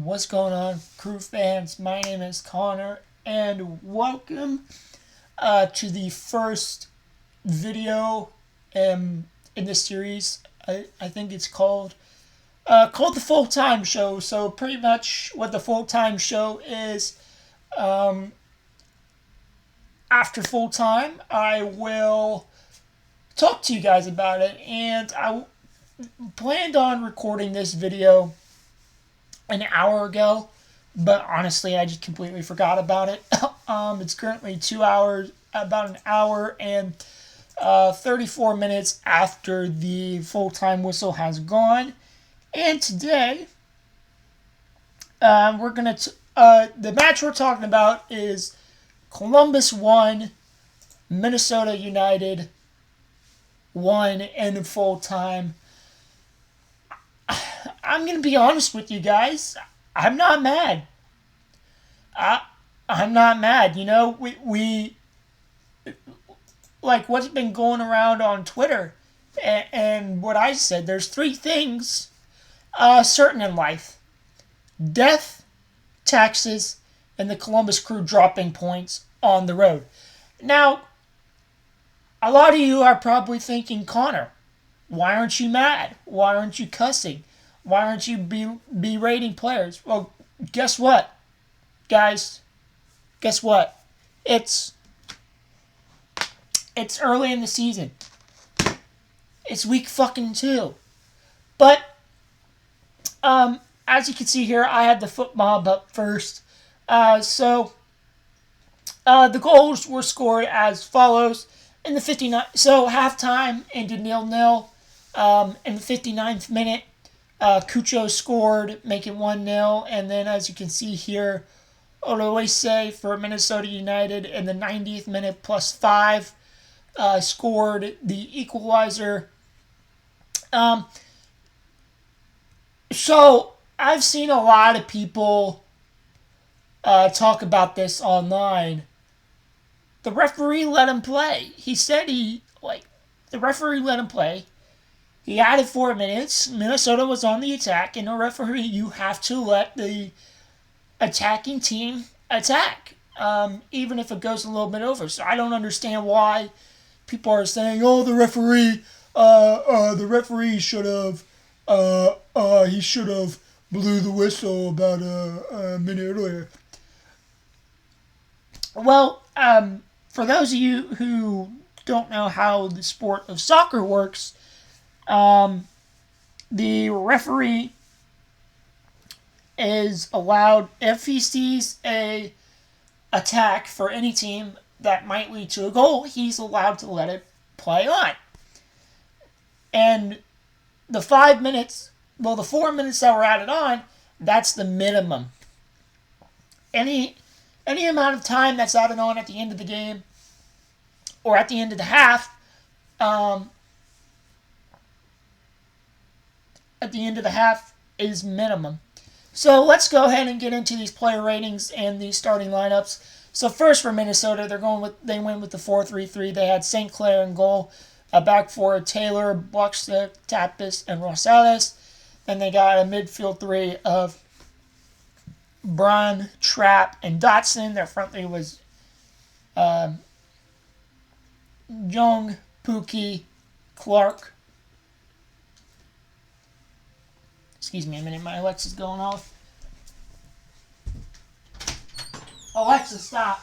What's going on, crew fans? My name is Connor, and welcome to the first video in this series. I think it's called the Full Time Show. So pretty much what the Full Time Show is. After full time, I will talk to you guys about it, and I planned on recording this video an hour ago, but honestly, I just completely forgot about it. It's currently 2 hours, about an hour and 34 minutes after the full-time whistle has gone. And today, the match we're talking about is Columbus 1, Minnesota United 1 in full-time. I'm going to be honest with you guys. I'm not mad. I'm not mad. You know, we like what's been going around on Twitter and what I said. There's three things certain in life: death, taxes, and the Columbus Crew dropping points on the road. Now, a lot of you are probably thinking, Connor, why aren't you mad? Why aren't you cussing? Why aren't you berating players? Well, guess what, guys? Guess what? It's early in the season. It's week fucking 2. But as you can see here, I had the foot mob up first. So the goals were scored as follows in the 59. So halftime ended 0-0. In the 59th minute, Cucho scored, making 1-0, and then as you can see here, Oloise for Minnesota United in the 90th minute +5 scored the equalizer. So I've seen a lot of people talk about this online. The referee let him play. He said the referee let him play. He added 4 minutes. Minnesota was on the attack, and a referee, you have to let the attacking team attack, even if it goes a little bit over. So I don't understand why people are saying, "Oh, the referee should have, he should have blew the whistle about a minute earlier." Well, for those of you who don't know how the sport of soccer works, the referee is allowed, if he sees a attack for any team that might lead to a goal, he's allowed to let it play on. And the 4 minutes that were added on, that's the minimum. Any amount of time that's added on at the end of the game or at the end of the half, is minimum. So let's go ahead and get into these player ratings and these starting lineups. So first for Minnesota, they went with the 4-3-3. They had St. Clair in goal, a back four: Taylor, Buxton, Tapas, and Rosales. Then they got a midfield three of Braun, Trapp, and Dotson. Their front three was Jung, Pookie, Clark. Excuse me a minute, my Alexa's going off. Alexa, stop.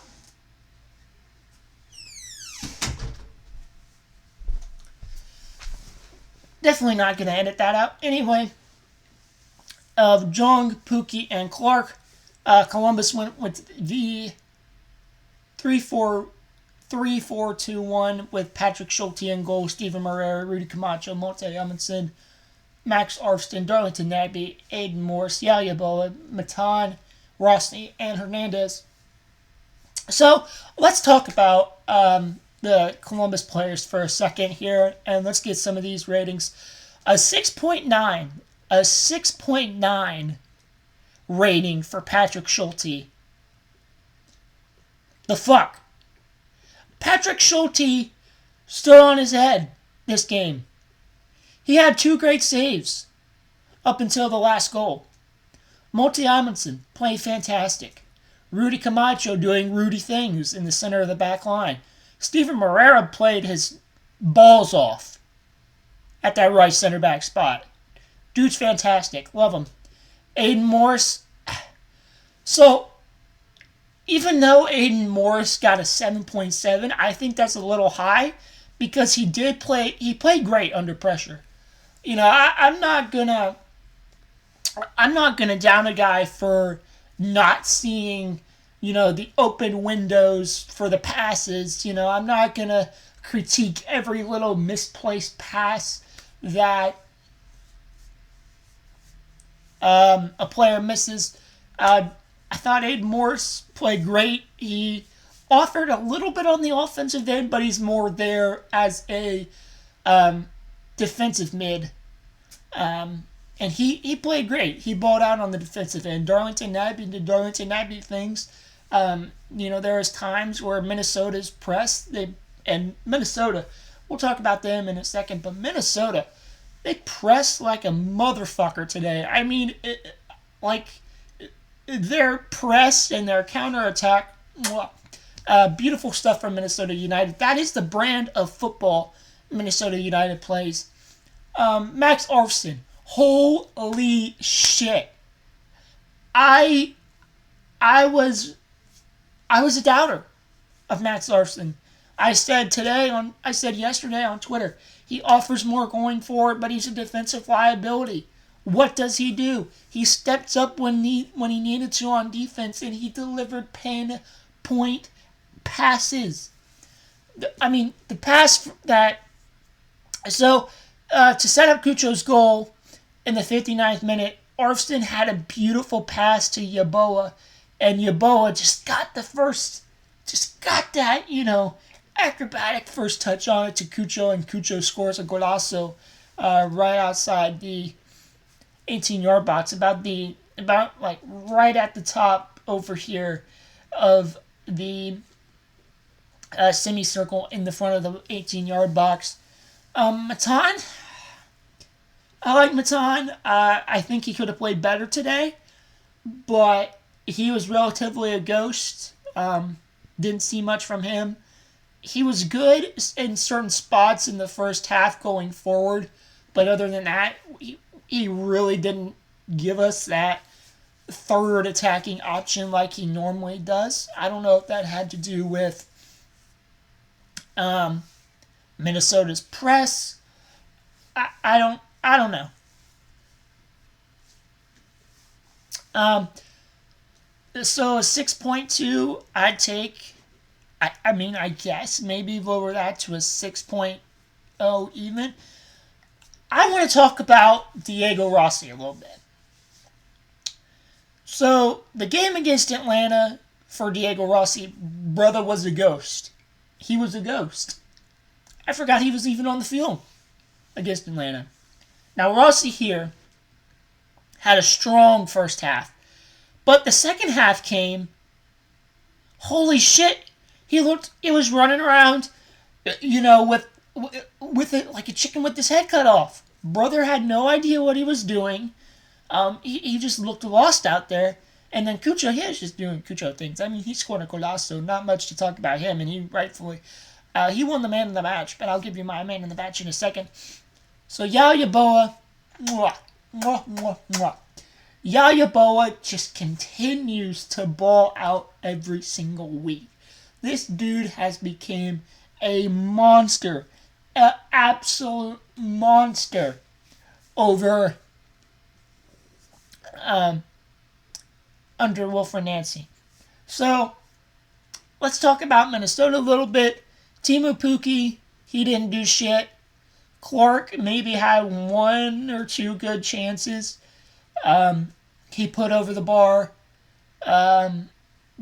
Definitely not going to edit that out. Anyway, of Jung, Pookie, and Clark, Columbus went with the 3-4-2-1 with Patrick Schulte in goal, Steven Moreira, Rudy Camacho, Monte Amundsen, Max Arfston, Darlington Nagbe, Aiden Morris, Yaya Boa, Matan, Rosny, and Hernandez. So let's talk about the Columbus players for a second here, and let's get some of these ratings. A 6.9 rating for Patrick Schulte. The fuck? Patrick Schulte stood on his head this game. He had 2 great saves up until the last goal. Monty Amundsen playing fantastic. Rudy Camacho doing Rudy things in the center of the back line. Steven Moreira played his balls off at that right center back spot. Dude's fantastic. Love him. Aiden Morris. So, even though Aiden Morris got a 7.7, I think that's a little high because he played great under pressure. You know, I'm not gonna down a guy for not seeing, you know, the open windows for the passes. You know, I'm not gonna critique every little misplaced pass that a player misses. I thought Aiden Morris played great. He offered a little bit on the offensive end, but he's more there as a defensive mid. And he played great. He balled out on the defensive end. Darlington Nagbe did Darlington Nagbe things. You know, there was times where Minnesota's press, and Minnesota, we'll talk about them in a second, but Minnesota, they pressed like a motherfucker today. I mean, their press and their counterattack, beautiful stuff from Minnesota United. That is the brand of football Minnesota United plays. Max Arfson, holy shit! I was a doubter of Max Arfson. I said yesterday on Twitter, he offers more going forward, but he's a defensive liability. What does he do? He steps up when he needed to on defense, and he delivered pinpoint passes. The pass that... So, to set up Cucho's goal in the 59th minute, Arfson had a beautiful pass to Yeboah, and Yeboah just got that, you know, acrobatic first touch on it to Cucho, and Cucho scores a golazo right outside the 18-yard box, about right at the top over here of the semicircle in the front of the 18-yard box. Matan, I like Matan. I think he could have played better today, but he was relatively a ghost. Didn't see much from him. He was good in certain spots in the first half going forward, but other than that, he really didn't give us that third attacking option like he normally does. I don't know if that had to do with Minnesota's press. I don't know. So a 6.2, I'd take. I guess maybe lower that to a 6.0 even. I want to talk about Diego Rossi a little bit. So, the game against Atlanta for Diego Rossi, brother was a ghost. He was a ghost. I forgot he was even on the field against Atlanta. Now, Rossi here had a strong first half. But the second half came, holy shit, it was running around, you know, with it like a chicken with his head cut off. Brother had no idea what he was doing. He just looked lost out there. And then Cucho, he was just doing Cucho things. I mean, he scored a golazo, not much to talk about him, and he rightfully, he won the man of the match, but I'll give you my man of the match in a second. So Yaya Boa, mwah, mwah, mwah, mwah. Yaya Boa just continues to ball out every single week. This dude has become a monster, an absolute monster over under Wilfred Nancy. So, let's talk about Minnesota a little bit. Teemu Pukki, he didn't do shit. Clark maybe had one or two good chances. He put over the bar.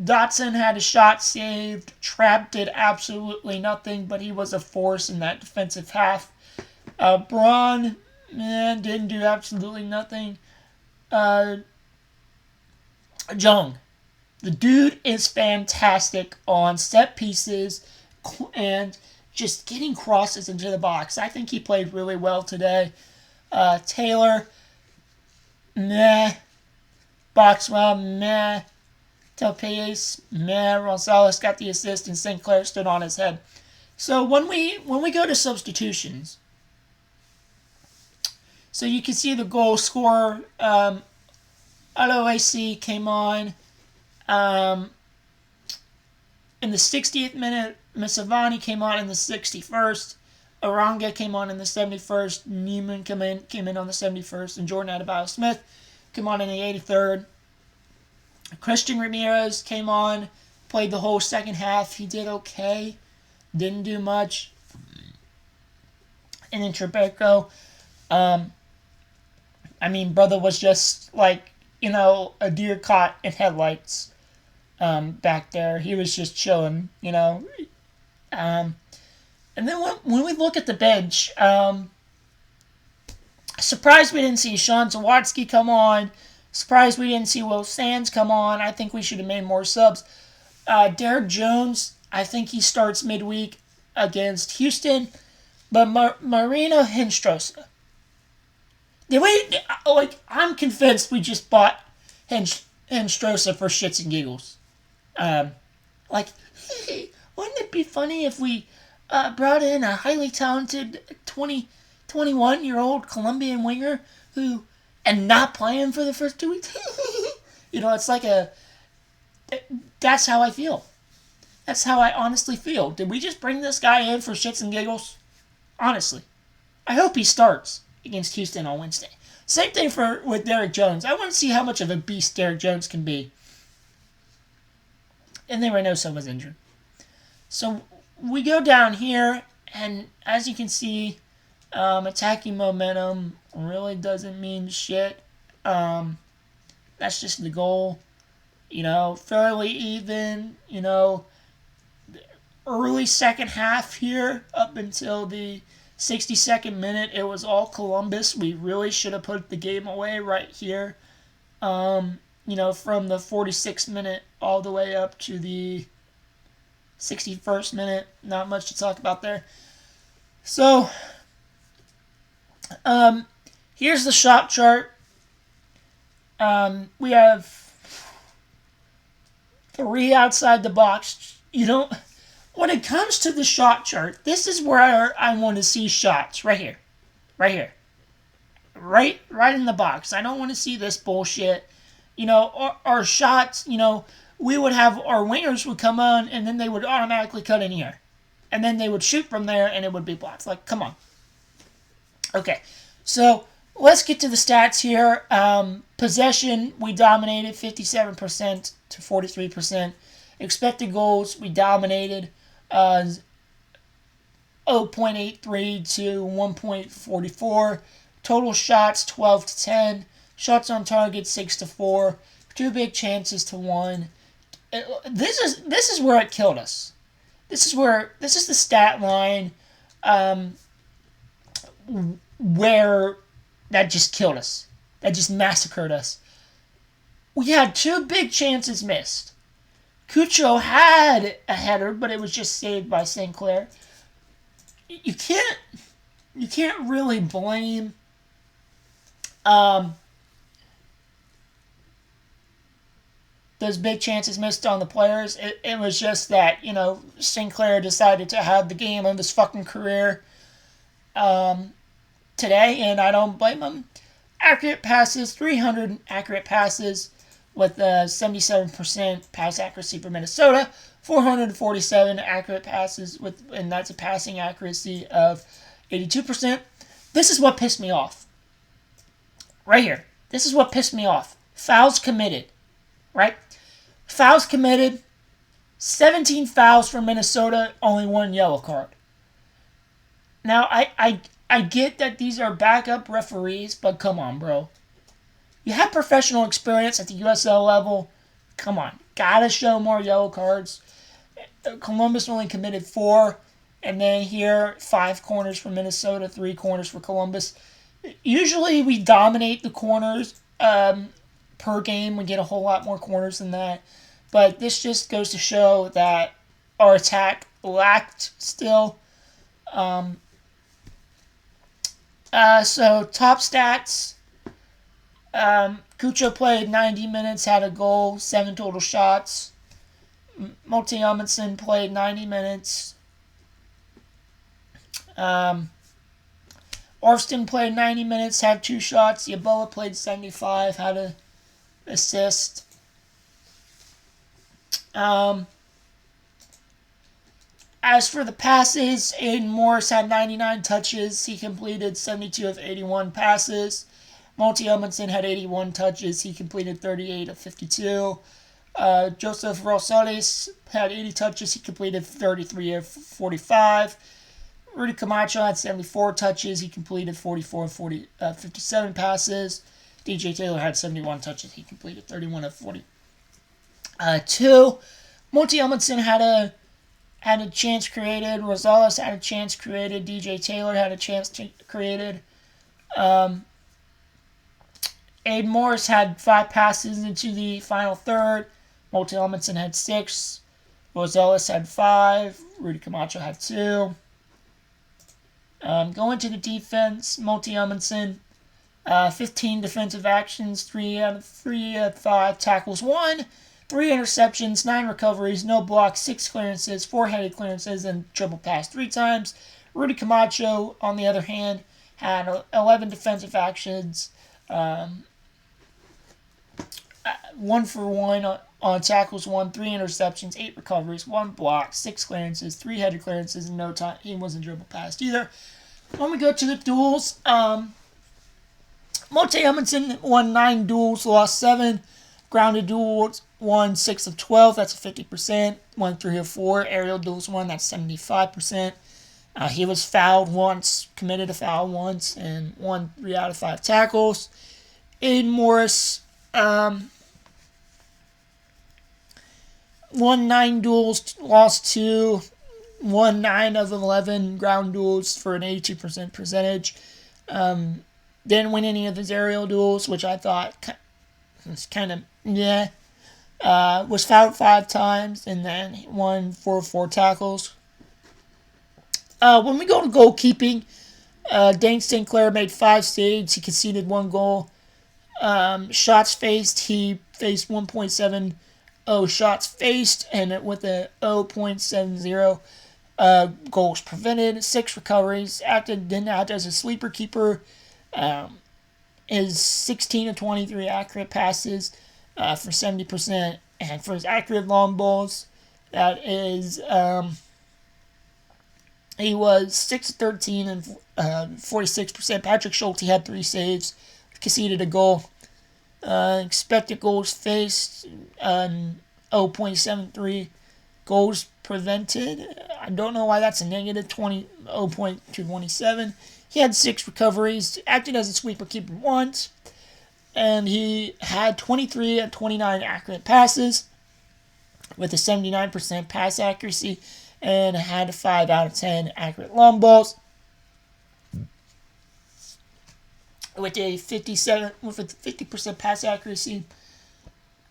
Dotson had a shot saved. Trapp did absolutely nothing, but he was a force in that defensive half. Braun, didn't do absolutely nothing. Jung, the dude is fantastic on set pieces and just getting crosses into the box. I think he played really well today. Taylor, meh. Boxwell, meh. Telpace, meh. Rosales got the assist, and St. Clair stood on his head. So when we go to substitutions, so you can see the goal scorer. LOAC came on in the 60th minute. Misavani came on in the 61st. Aranga came on in the 71st. Neiman came in on the 71st. And Jordan Adebayo-Smith came on in the 83rd. Christian Ramirez came on, played the whole second half. He did okay. Didn't do much. And then Tribeco, brother was just like, a deer caught in headlights back there. He was just chilling, And then when we look at the bench, surprised we didn't see Sean Zawatsky come on. Surprised we didn't see Will Sands come on. I think we should have made more subs. Derek Jones, I think he starts midweek against Houston. But Marino Hinestrosa. I'm convinced we just bought Hinestrosa for shits and giggles. Wouldn't it be funny if we brought in a highly talented 21-year-old Colombian winger and not playing for the first 2 weeks? It's like that's how I feel. That's how I honestly feel. Did we just bring this guy in for shits and giggles? Honestly. I hope he starts against Houston on Wednesday. Same thing with Derek Jones. I want to see how much of a beast Derek Jones can be. And then Reynoso was injured. So we go down here, and as you can see, attacking momentum really doesn't mean shit. That's just the goal. Fairly even, early second half here up until the 62nd minute, it was all Columbus. We really should have put the game away right here. From the 46th minute all the way up to the 61st minute. Not much to talk about there. So, here's the shot chart. We have 3 outside the box. When it comes to the shot chart, this is where I want to see shots. Right here. Right here. Right in the box. I don't want to see this bullshit. Our shots, we would have, our wingers would come on, and then they would automatically cut in here. And then they would shoot from there, and it would be blocked. Come on. Okay, so let's get to the stats here. Possession, we dominated 57% to 43%. Expected goals, we dominated 0.83 to 1.44. Total shots, 12 to 10. Shots on target, 6 to 4. 2 big chances to 1. This is where it killed us. This is the stat line where that just killed us. That just massacred us. We had 2 big chances missed. Cucho had a header, but it was just saved by St. Clair. You can't really blame those big chances missed on the players. It was just that, St. Clair decided to have the game of his fucking career today, and I don't blame him. Accurate passes, 300 accurate passes with 77% pass accuracy for Minnesota, 447 accurate passes and that's a passing accuracy of 82%. This is what pissed me off. Right here. This is what pissed me off. Fouls committed. Right? Fouls committed. 17 fouls for Minnesota, only 1 yellow card. Now, I get that these are backup referees, but come on, bro. You have professional experience at the USL level. Come on. Gotta show more yellow cards. Columbus only committed 4. And then here, 5 corners for Minnesota, 3 corners for Columbus. Usually we dominate the corners per game. We get a whole lot more corners than that. But this just goes to show that our attack lacked still. So top stats. Cucho played 90 minutes, had a goal, 7 total shots. Monty Amundsen played 90 minutes. Orston played 90 minutes, had 2 shots. Yeboah played 75, had an assist. As for the passes, Aiden Morris had 99 touches. He completed 72 of 81 passes. Monty Amundsen had 81 touches. He completed 38 of 52. Joseph Rosales had 80 touches. He completed 33 of 45. Rudy Camacho had 74 touches. He completed 44 of 57 passes. DJ Taylor had 71 touches. He completed 31 of 42. Monty Amundsen had a chance created. Rosales had a chance created. DJ Taylor had a chance created. Aiden Morris had 5 passes into the final third. Monty Amundsen had 6. Rosales had 5. Rudy Camacho had 2. Going to the defense, Monty Amundsen, 15 defensive actions, 3 out of 5 tackles won, 3 interceptions, 9 recoveries, no blocks, 6 clearances, 4 headed clearances, and triple pass 3 times. Rudy Camacho, on the other hand, had 11 defensive actions, 1 for 1 on tackles won, 3 interceptions, 8 recoveries, 1 block, 6 clearances, 3 headed clearances, and no time. He wasn't triple passed either. When we go to the duels, Monty Amundsen won 9 duels, lost 7. Grounded duels won 6 of 12, that's 50%. Won 3 of 4. Aerial duels won, that's 75%. He was fouled once, committed a foul once, and won 3 out of 5 tackles. Aiden Morris won 9 duels, lost 2. Won 9 of 11 ground duels for an 82% percentage. Didn't win any of his aerial duels, which I thought was kind of, was fouled 5 times and then won 4 of 4 tackles. When we go to goalkeeping, Dane Sinclair made 5 saves. He conceded 1 goal. Shots faced, he faced 1.70 shots faced, and with a 0.70 goals prevented, 6 recoveries, didn't act as a sleeper keeper, is 16 of 23 accurate passes for 70%, and for his accurate long balls, that is, he was 6 of 13 and 46%. Patrick Schulte had 3 saves, conceded a goal. Expected goals faced, 0.73 goals prevented. I don't know why that's a negative 0.227. He had 6 recoveries, acted as a sweeper keeper once, and he had 23 of 29 accurate passes with a 79% pass accuracy, and had 5 out of 10 accurate long balls with a 50% pass accuracy.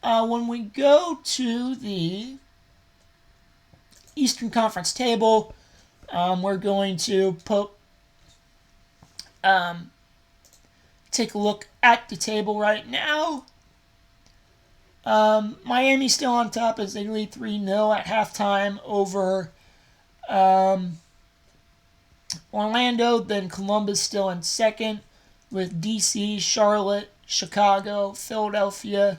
When we go to the Eastern Conference table, we're going to take a look at the table right now. Miami's still on top as they lead 3-0 at halftime over Orlando. Then Columbus still in second with DC, Charlotte, Chicago, Philadelphia,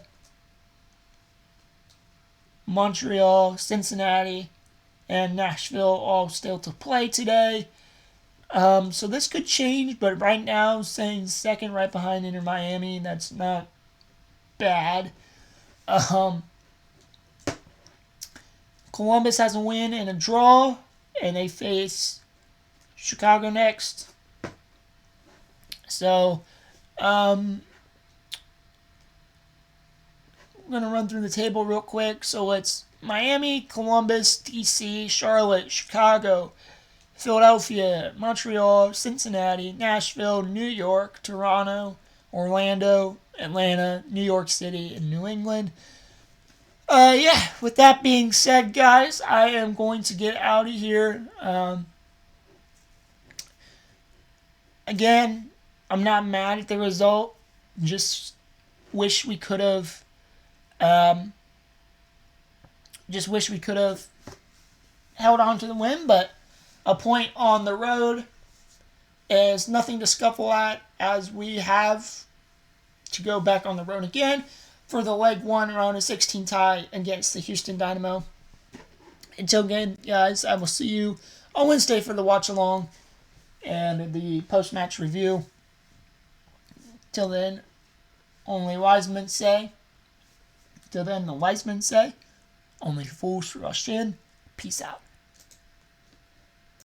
Montreal, Cincinnati, and Nashville all still to play today. So this could change, but right now, staying second right behind Inter Miami, that's not bad. Columbus has a win and a draw, and they face Chicago next. So, I'm going to run through the table real quick. So it's Miami, Columbus, DC, Charlotte, Chicago, Philadelphia, Montreal, Cincinnati, Nashville, New York, Toronto, Orlando, Atlanta, New York City, and New England. With that being said, guys, I am going to get out of here. Again, I'm not mad at the result. Just wish we could have, held on to the win, but a point on the road is nothing to scuffle at, as we have to go back on the road again for the Leg 1 round of 16 tie against the Houston Dynamo. Until then, guys, I will see you on Wednesday for the watch along and the post-match review. Till then, only wise men say. Till then, the wise men say, only fools rush in. Peace out.